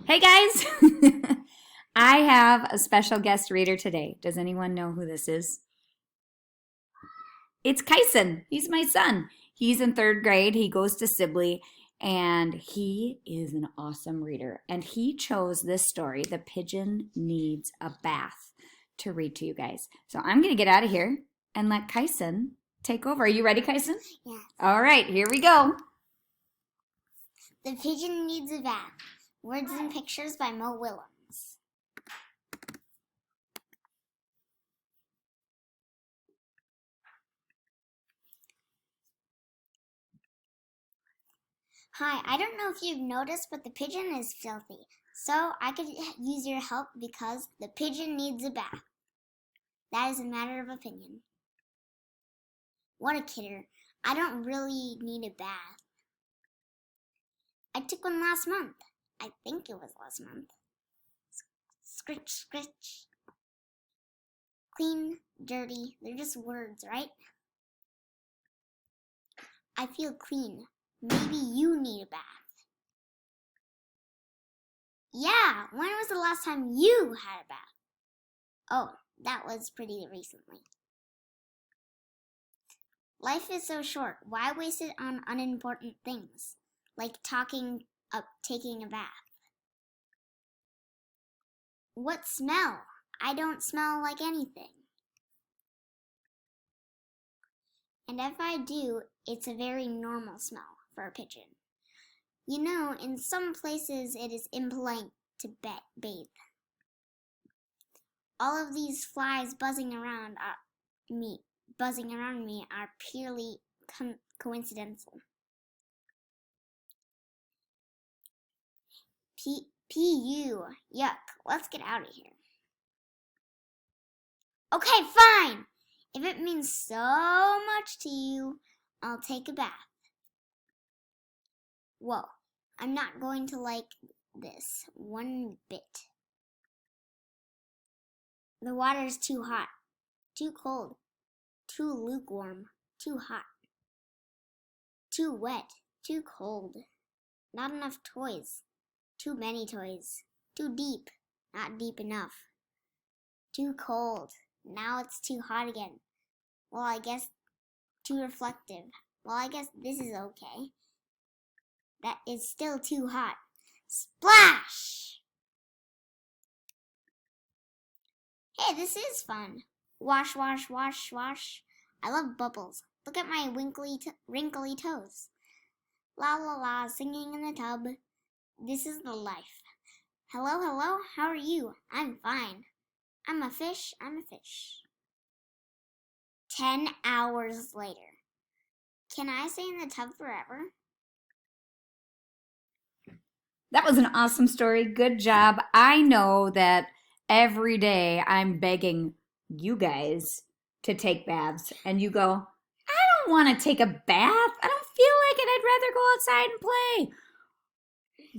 Hey guys! I have a special guest reader today. Does anyone know who this is? It's Kysen. He's my son. He's in third grade. He goes to Sibley, and he is an awesome reader. And he chose this story, The Pigeon Needs a Bath, to read to you guys. So I'm going to get out of here and let Kysen take over. Are you ready, Kysen? Yes. All right, here we go. The Pigeon Needs a Bath. Words and Pictures by Mo Willems. Hi, I don't know if you've noticed, but the pigeon is filthy. So I could use your help because the pigeon needs a bath. That is a matter of opinion. What a kidder. I don't really need a bath. I took one last month. I think it was last month. Scritch, scritch. Clean, dirty, they're just words, right? I feel clean. Maybe you need a bath. Yeah, when was the last time you had a bath? Oh, that was pretty recently. Life is so short. Why waste it on unimportant things, like taking a bath? What smell? I don't smell like anything. And if I do, it's a very normal smell for a pigeon. You know, in some places it is impolite to bathe. All of these flies buzzing around me are purely coincidental. P.U. Yuck. Let's get out of here. Okay, fine. If it means so much to you, I'll take a bath. Whoa, I'm not going to like this one bit. The water's too hot, too cold, too lukewarm, too hot, too wet, too cold. Not enough toys, too many toys, too deep, not deep enough. Too cold, now it's too hot again. Well, I guess too reflective. Well, I guess this is okay. That is still too hot. Splash! Hey, this is fun. Wash, wash, wash, wash. I love bubbles. Look at my wrinkly toes. La la la, singing in the tub. This is the life. Hello, hello, how are you? I'm fine. I'm a fish. 10 hours later. Can I stay in the tub forever? That was an awesome story. Good job. I know that every day I'm begging you guys to take baths, and you go, I don't want to take a bath. I don't feel like it. I'd rather go outside and play.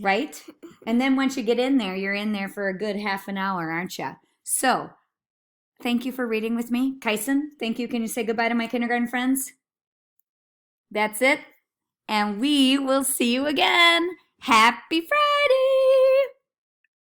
Right? And then once you get in there, you're in there for a good half an hour, aren't you? So, thank you for reading with me. Kysen, thank you. Can you say goodbye to my kindergarten friends? That's it. And we will see you again. Happy Friday!